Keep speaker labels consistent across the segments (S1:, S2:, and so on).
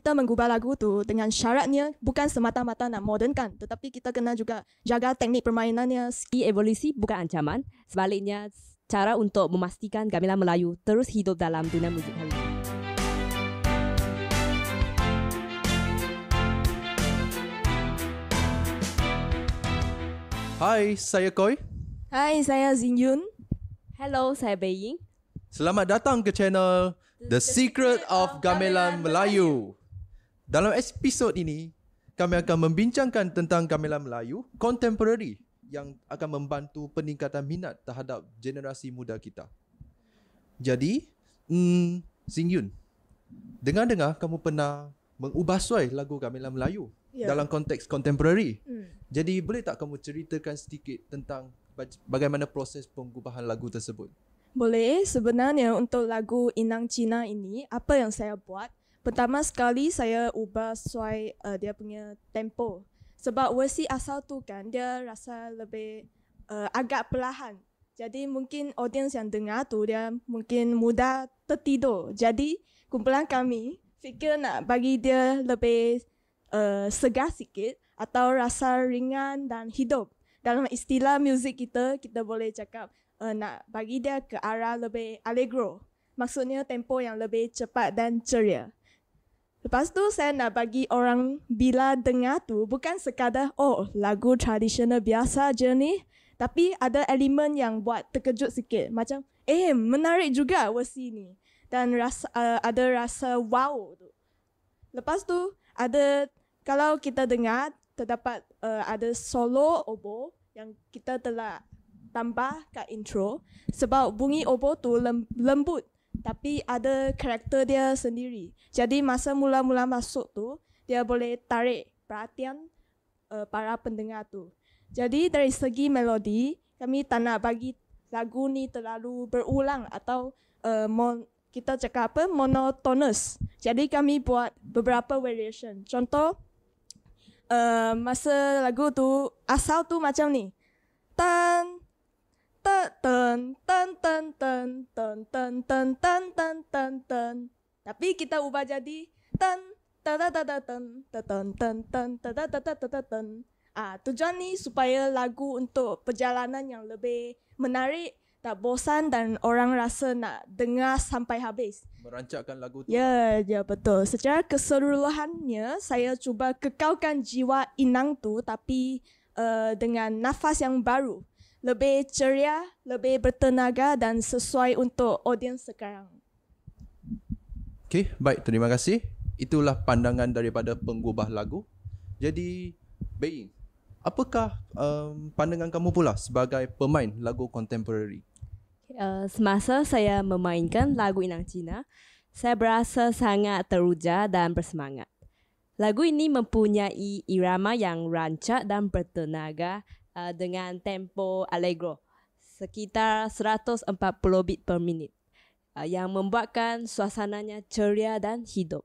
S1: kita mengubah lagu tu dengan syaratnya bukan semata-mata nak modernkan, tetapi kita kena juga jaga teknik permainannya.
S2: Evolusi bukan ancaman, sebaliknya cara untuk memastikan gamelan Melayu terus hidup dalam dunia muzik hari ini.
S3: Hai, saya Koi.
S1: Hai, saya Zingyun.
S2: Hello, saya Beiying.
S3: Selamat datang ke channel The Secret of Gamelan Melayu. Dalam episod ini, kami akan membincangkan tentang gamelan Melayu contemporary yang akan membantu peningkatan minat terhadap generasi muda kita. Jadi, Zingyun, dengar-dengar kamu pernah mengubah suai lagu gamelan Melayu dalam konteks contemporary. Jadi, boleh tak kamu ceritakan sedikit tentang bagaimana proses pengubahan lagu tersebut?
S1: Boleh. Sebenarnya untuk lagu Inang Cina ini, apa yang saya buat? Pertama sekali saya ubah sesuai dia punya tempo. Sebab versi asal tu kan dia rasa lebih agak perlahan. Jadi mungkin audiens yang dengar tu dia mungkin mudah tertidur. Jadi kumpulan kami fikir nak bagi dia lebih segar sikit atau rasa ringan dan hidup. Dalam istilah muzik kita boleh cakap nak bagi dia ke arah lebih allegro. Maksudnya tempo yang lebih cepat dan ceria. Lepas tu saya nak bagi orang bila dengar tu bukan sekadar lagu tradisional biasa je ni, tapi ada elemen yang buat terkejut sikit. Macam menarik juga versi ni. Dan ada rasa wow tu. Lepas tu kalau kita dengar terdapat ada solo oboe yang kita telah tambah kat intro. Sebab bunyi oboe tu lembut tapi ada karakter dia sendiri. Jadi masa mula-mula masuk tu dia boleh tarik perhatian para pendengar tu. Jadi dari segi melodi kami tak nak bagi lagu ni terlalu berulang atau kita cakap monotonous. Jadi kami buat beberapa variation. Contoh masa lagu tu asal tu macam ni. Tan tan tan tan tan tan tan tan tan tan tan tan. Tapi kita ubah jadi tan ta ta ta ta tan ta tan tan tan ta ta ta ta ta tan. Tujuan ni supaya lagu untuk perjalanan yang lebih menarik, tak bosan dan orang rasa nak dengar sampai habis.
S3: Merancakkan lagu tu.
S1: Ya, betul. Secara keseluruhannya saya cuba kekalkan jiwa Inang tu tapi dengan nafas yang baru. Lebih ceria, lebih bertenaga dan sesuai untuk audiens sekarang.
S3: Okey, baik, terima kasih. Itulah pandangan daripada pengubah lagu. Jadi, Beiying, apakah pandangan kamu pula sebagai pemain lagu contemporary?
S2: Semasa saya memainkan lagu Inang Cina, saya berasa sangat teruja dan bersemangat. Lagu ini mempunyai irama yang rancak dan bertenaga dengan tempo allegro sekitar 140 beat per minit yang membuatkan suasananya ceria dan hidup.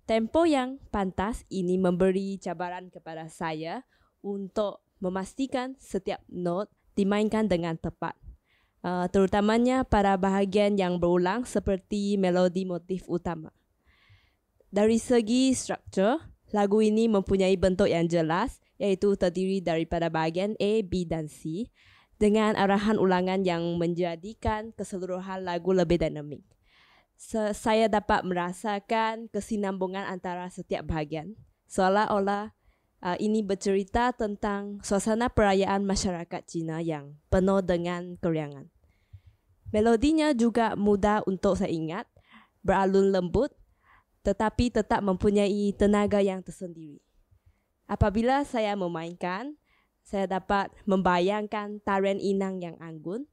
S2: Tempo yang pantas ini memberi cabaran kepada saya untuk memastikan setiap not dimainkan dengan tepat. Terutamanya pada bahagian yang berulang seperti melodi motif utama. Dari segi struktur, lagu ini mempunyai bentuk yang jelas iaitu terdiri daripada bahagian A, B dan C dengan arahan ulangan yang menjadikan keseluruhan lagu lebih dinamik. Saya dapat merasakan kesinambungan antara setiap bahagian, seolah-olah ini bercerita tentang suasana perayaan masyarakat Cina yang penuh dengan keriangan. Melodinya juga mudah untuk saya ingat, beralun lembut tetapi tetap mempunyai tenaga yang tersendiri. Apabila saya memainkan, saya dapat membayangkan tarian Inang yang anggun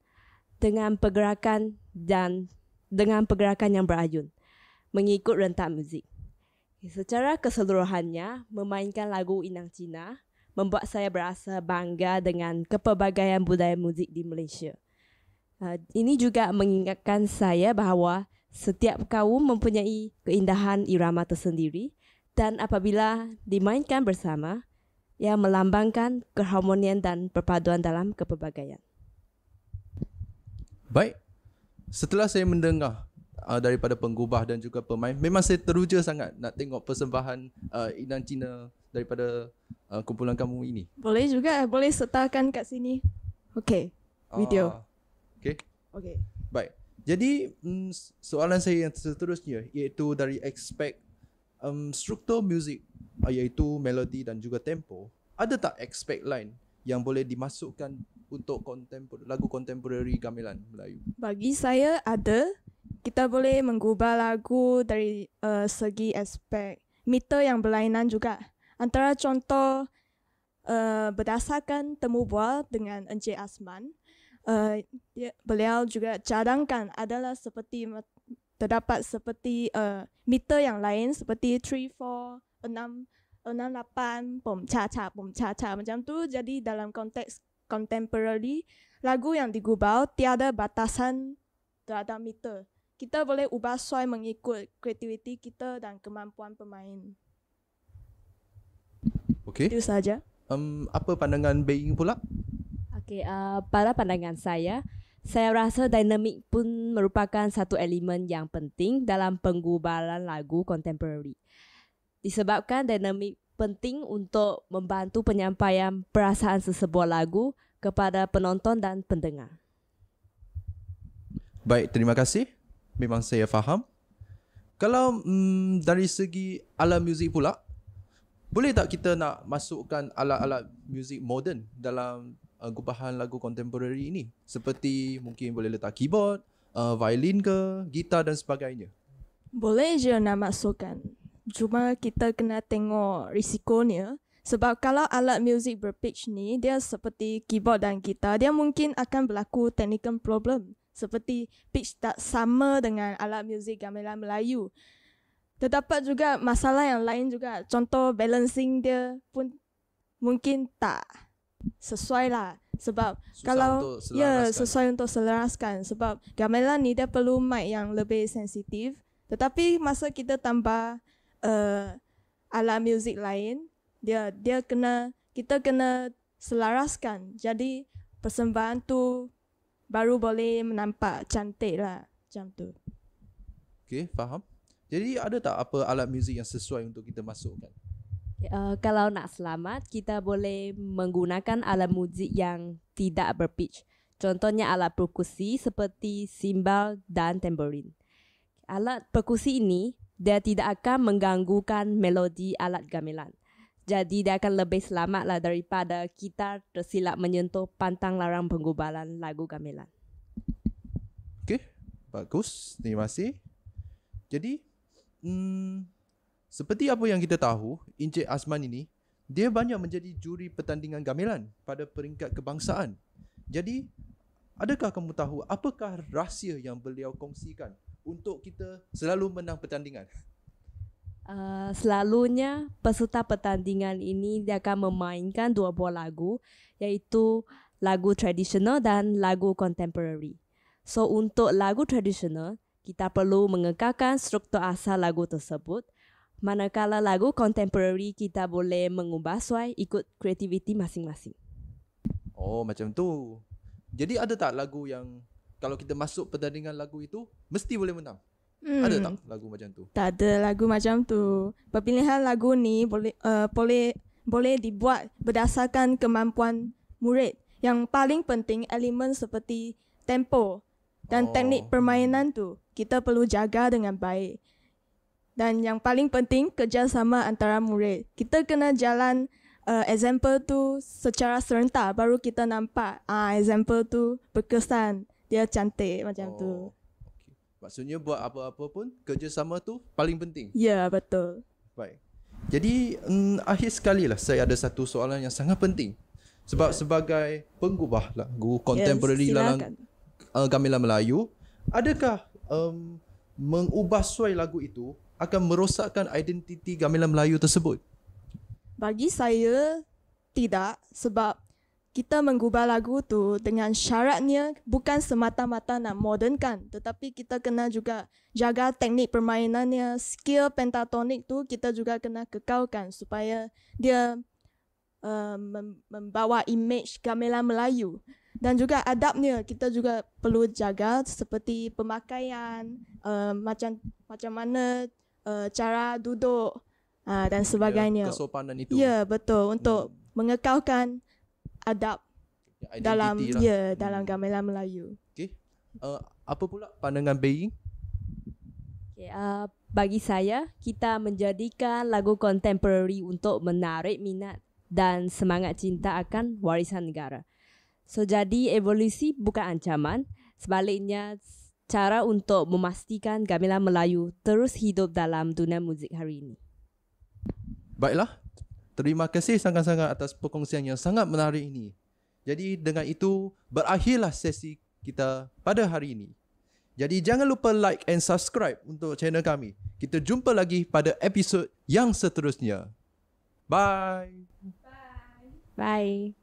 S2: dengan pergerakan yang berayun mengikut rentak muzik. Secara keseluruhannya, memainkan lagu Inang Cina membuat saya berasa bangga dengan kepelbagaian budaya muzik di Malaysia. Ini juga mengingatkan saya bahawa setiap kaum mempunyai keindahan irama tersendiri dan apabila dimainkan bersama, ia melambangkan keharmonian dan perpaduan dalam kepelbagaian.
S3: Baik, setelah saya mendengar daripada penggubah dan juga pemain. Memang saya teruja sangat nak tengok persembahan Inang Cina daripada kumpulan kamu ini.
S1: Boleh juga, boleh sertakan kat sini. Okay, video.
S3: Okay.
S1: Okay.
S3: Baik. Jadi soalan saya yang seterusnya iaitu dari aspek struktur muzik, iaitu melodi dan juga tempo. Ada tak aspek lain yang boleh dimasukkan untuk lagu kontemporari gamelan Melayu?
S1: Bagi saya ada. Kita boleh mengubah lagu dari segi aspek meter yang berlainan juga. Antara contoh berdasarkan temu bual dengan Encik Asman, beliau juga cadangkan adalah seperti terdapat seperti meter yang lain seperti 3, 4, 6, 8, pom cha cha macam tu. Jadi dalam konteks contemporary, lagu yang digubal tiada batasan terhadap meter. Kita boleh ubah sesuai mengikut kreativiti kita dan kemampuan pemain.
S3: Okey.
S1: Itu saja.
S3: Apa pandangan Being pula?
S2: Okey, pada pandangan saya rasa dinamik pun merupakan satu elemen yang penting dalam penggubalan lagu kontemporari. Disebabkan dinamik penting untuk membantu penyampaian perasaan sesebuah lagu kepada penonton dan pendengar.
S3: Baik, terima kasih. Memang saya faham. Kalau dari segi alat muzik pula, boleh tak kita nak masukkan alat-alat muzik moden dalam gubahan lagu kontemporari ini? Seperti mungkin boleh letak keyboard, violin ke, gitar dan sebagainya.
S1: Boleh je nak masukkan. Cuma kita kena tengok risikonya. Sebab kalau alat muzik berpitch ni, dia seperti keyboard dan gitar, dia mungkin akan berlaku technical problem. Seperti pitch tak sama dengan alat muzik gamelan Melayu. Terdapat juga masalah yang lain juga. Contoh balancing dia pun mungkin tak sesuai lah. Sebab
S3: Susah
S1: kalau
S3: untuk selaraskan.
S1: sesuai untuk selaraskan. Sebab gamelan ni dia perlu mic yang lebih sensitif. Tetapi masa kita tambah alat muzik lain, kita kena selaraskan. Jadi persembahan tu baru boleh menampak cantik lah. Macam tu.
S3: Okay, faham. Jadi ada tak apa alat muzik yang sesuai untuk kita masukkan?
S2: Kalau nak selamat, kita boleh menggunakan alat muzik yang tidak berpitch. Contohnya alat perkusi seperti simbal dan tamborin. Alat perkusi ini, dia tidak akan mengganggukan melodi alat gamelan. Jadi dia akan lebih selamat lah daripada kita tersilap menyentuh pantang larang penggubalan lagu gamelan.
S3: Okay, bagus. Terima kasih. Jadi, seperti apa yang kita tahu, Encik Asman ini, dia banyak menjadi juri pertandingan gamelan pada peringkat kebangsaan. Jadi, adakah kamu tahu apakah rahsia yang beliau kongsikan untuk kita selalu menang pertandingan?
S2: Selalunya peserta pertandingan ini dia akan memainkan dua buah lagu, iaitu lagu tradisional dan lagu contemporary. So untuk lagu tradisional, kita perlu mengekalkan struktur asal lagu tersebut. Manakala lagu contemporary, kita boleh mengubah sesuai ikut kreativiti masing-masing.
S3: Oh, macam tu. Jadi ada tak lagu yang kalau kita masuk pertandingan lagu itu mesti boleh menang? Ada tak lagu macam tu?
S1: Tak ada lagu macam tu. Pemilihan lagu ni boleh dibuat berdasarkan kemampuan murid. Yang paling penting elemen seperti tempo dan teknik permainan tu kita perlu jaga dengan baik. Dan yang paling penting kerjasama antara murid. Kita kena jalan example tu secara serentak baru kita nampak example tu berkesan, dia cantik macam tu.
S3: Maksudnya buat apa-apa pun kerjasama tu paling penting.
S1: Ya, betul.
S3: Baik. Jadi akhir sekali lah saya ada satu soalan yang sangat penting. Sebab sebagai penggubah lagu kontemporari dalam gamelan Melayu, adakah mengubah suai lagu itu akan merosakkan identiti gamelan Melayu tersebut?
S1: Bagi saya tidak, sebab kita mengubah lagu tu dengan syaratnya bukan semata-mata nak modernkan, tetapi kita kena juga jaga teknik permainannya, skill pentatonik tu kita juga kena kekalkan supaya dia membawa image gamelan Melayu. Dan juga adabnya kita juga perlu jaga seperti pemakaian, macam mana cara duduk dan sebagainya.
S3: Kesopanan itu.
S1: Ya, betul, untuk mengekalkan adab dalam
S3: lah.
S1: dalam gamelan Melayu.
S3: Okay. Apa pula pandangan Beiying?
S2: Okay, bagi saya, kita menjadikan lagu kontemporari untuk menarik minat dan semangat cinta akan warisan negara. So, jadi evolusi bukan ancaman, sebaliknya cara untuk memastikan gamelan Melayu terus hidup dalam dunia muzik hari ini.
S3: Baiklah, terima kasih sangat-sangat atas perkongsian yang sangat menarik ini. Jadi dengan itu, berakhirlah sesi kita pada hari ini. Jadi jangan lupa like and subscribe untuk channel kami. Kita jumpa lagi pada episod yang seterusnya. Bye.
S2: Bye.